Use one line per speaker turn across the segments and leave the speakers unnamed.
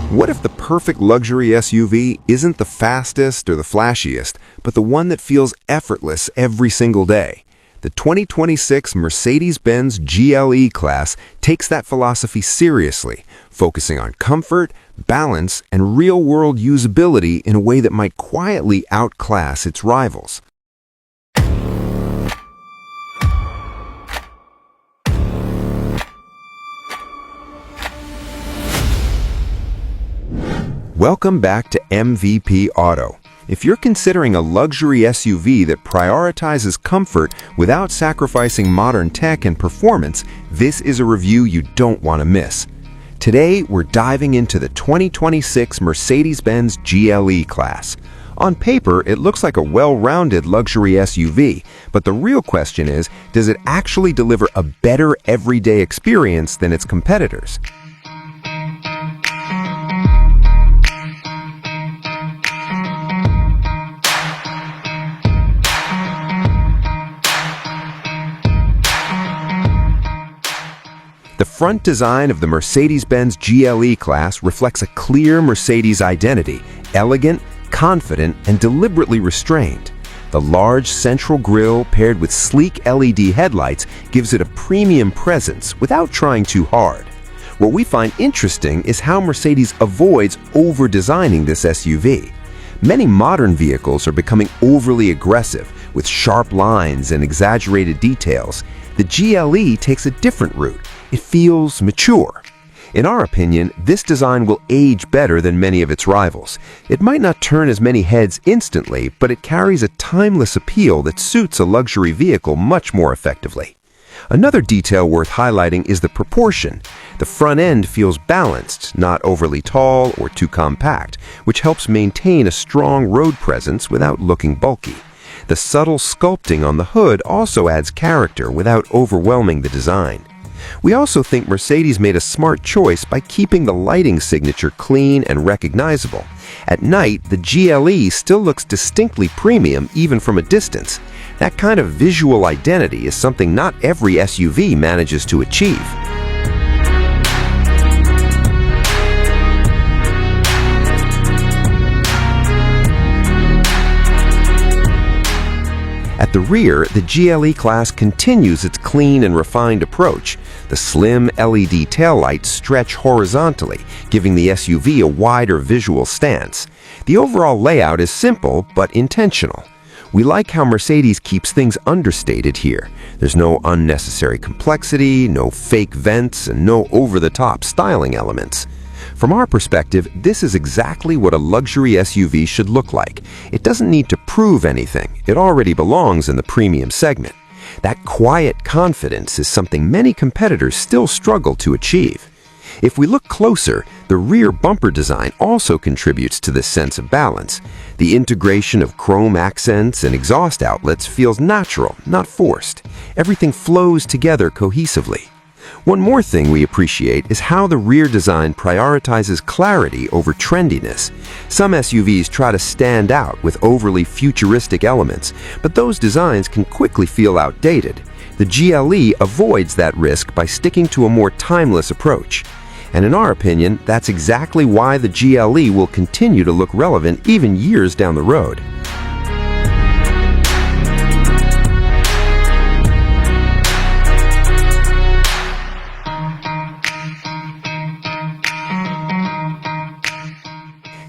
What if the perfect luxury SUV isn't the fastest or the flashiest, but the one that feels effortless every single day? The 2026 Mercedes-Benz GLE class takes that philosophy seriously, focusing on comfort, balance, and real-world usability in a way that might quietly outclass its rivals. Welcome back to MVP Auto. If you're considering a luxury SUV that prioritizes comfort without sacrificing modern tech and performance, this is a review you don't want to miss. Today, we're diving into the 2026 Mercedes-Benz GLE class. On paper, it looks like a well-rounded luxury SUV, but the real question is, does it actually deliver a better everyday experience than its competitors? The front design of the Mercedes-Benz GLE class reflects a clear Mercedes identity, elegant, confident, and deliberately restrained. The large central grille paired with sleek LED headlights gives it a premium presence without trying too hard. What we find interesting is how Mercedes avoids over-designing this SUV. Many modern vehicles are becoming overly aggressive, with sharp lines and exaggerated details. The GLE takes a different route. It feels mature. In our opinion, this design will age better than many of its rivals. It might not turn as many heads instantly, but it carries a timeless appeal that suits a luxury vehicle much more effectively. Another detail worth highlighting is the proportion. The front end feels balanced, not overly tall or too compact, which helps maintain a strong road presence without looking bulky. The subtle sculpting on the hood also adds character without overwhelming the design. We also think Mercedes made a smart choice by keeping the lighting signature clean and recognizable. At night, the GLE still looks distinctly premium even from a distance. That kind of visual identity is something not every SUV manages to achieve. At the rear, the GLE class continues its clean and refined approach. The slim LED taillights stretch horizontally, giving the SUV a wider visual stance. The overall layout is simple but intentional. We like how Mercedes keeps things understated here. There's no unnecessary complexity, no fake vents, and no over-the-top styling elements. From our perspective, this is exactly what a luxury SUV should look like. It doesn't need to prove anything. It already belongs in the premium segment. That quiet confidence is something many competitors still struggle to achieve. If we look closer, the rear bumper design also contributes to this sense of balance. The integration of chrome accents and exhaust outlets feels natural, not forced. Everything flows together cohesively. One more thing we appreciate is how the rear design prioritizes clarity over trendiness. Some SUVs try to stand out with overly futuristic elements, but those designs can quickly feel outdated. The GLE avoids that risk by sticking to a more timeless approach. And in our opinion, that's exactly why the GLE will continue to look relevant even years down the road.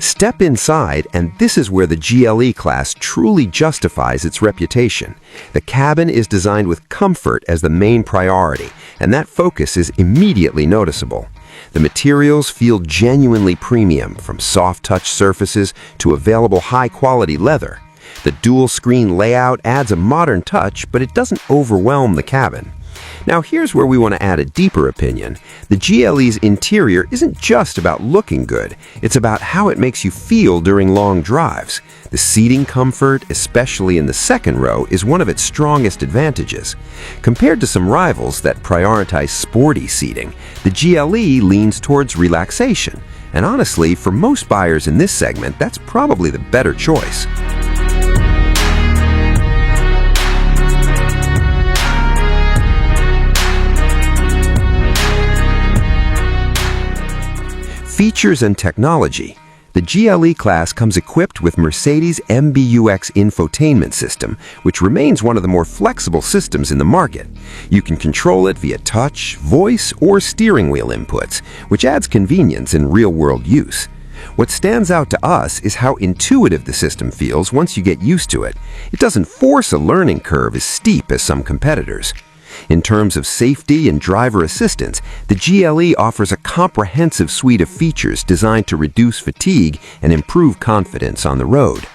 Step inside, and this is where the GLE class truly justifies its reputation. The cabin is designed with comfort as the main priority, and that focus is immediately noticeable. The materials feel genuinely premium, from soft-touch surfaces to available high-quality leather. The dual-screen layout adds a modern touch, but it doesn't overwhelm the cabin. Now here's where we want to add a deeper opinion. The GLE's interior isn't just about looking good, it's about how it makes you feel during long drives. The seating comfort, especially in the second row, is one of its strongest advantages. Compared to some rivals that prioritize sporty seating, the GLE leans towards relaxation. And honestly, for most buyers in this segment, that's probably the better choice. Features and technology. The GLE class comes equipped with Mercedes MBUX infotainment system, which remains one of the more flexible systems in the market. You can control it via touch, voice, or steering wheel inputs, which adds convenience in real-world use. What stands out to us is how intuitive the system feels once you get used to it. It doesn't force a learning curve as steep as some competitors. In terms of safety and driver assistance, the GLE offers a comprehensive suite of features designed to reduce fatigue and improve confidence on the road.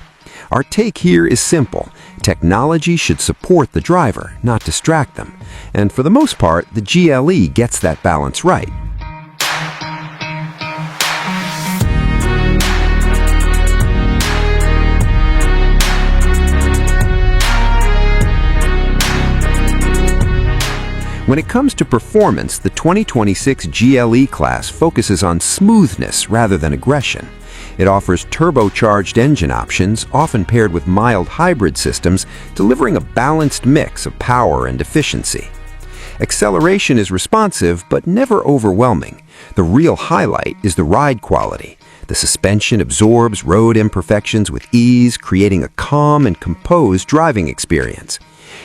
Our take here is simple. Technology should support the driver, not distract them. And for the most part, the GLE gets that balance right. When it comes to performance, the 2026 GLE class focuses on smoothness rather than aggression. It offers turbocharged engine options, often paired with mild hybrid systems, delivering a balanced mix of power and efficiency. Acceleration is responsive, but never overwhelming. The real highlight is the ride quality. The suspension absorbs road imperfections with ease, creating a calm and composed driving experience.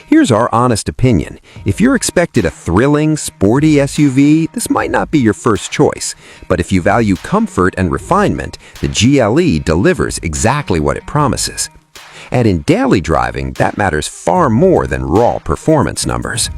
Here's our honest opinion. If you're expected a thrilling, sporty SUV, this might not be your first choice. But if you value comfort and refinement, the GLE delivers exactly what it promises. And in daily driving, that matters far more than raw performance numbers.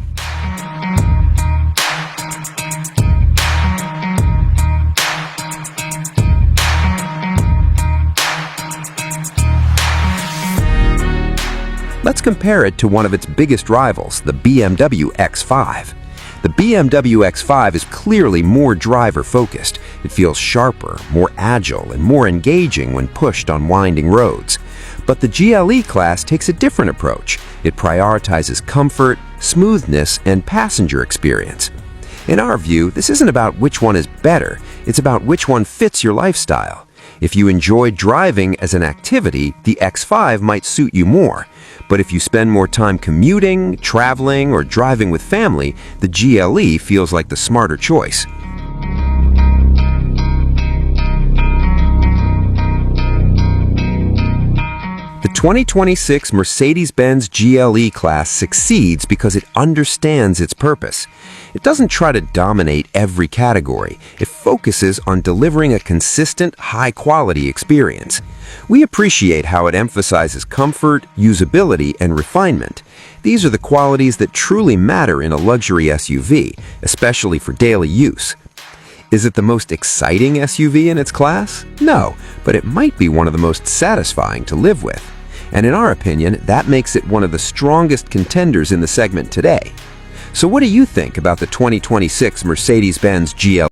Let's compare it to one of its biggest rivals, the BMW X5. The BMW X5 is clearly more driver-focused. It feels sharper, more agile, and more engaging when pushed on winding roads. But the GLE class takes a different approach. It prioritizes comfort, smoothness, and passenger experience. In our view, this isn't about which one is better, it's about which one fits your lifestyle. If you enjoy driving as an activity, the X5 might suit you more. But if you spend more time commuting, traveling, or driving with family, the GLE feels like the smarter choice. The 2026 Mercedes-Benz GLE class succeeds because it understands its purpose. It doesn't try to dominate every category. It focuses on delivering a consistent, high-quality experience. We appreciate how it emphasizes comfort, usability, and refinement. These are the qualities that truly matter in a luxury SUV, especially for daily use. Is it the most exciting SUV in its class? No, but it might be one of the most satisfying to live with. And in our opinion, that makes it one of the strongest contenders in the segment today. So what do you think about the 2026 Mercedes-Benz GLE?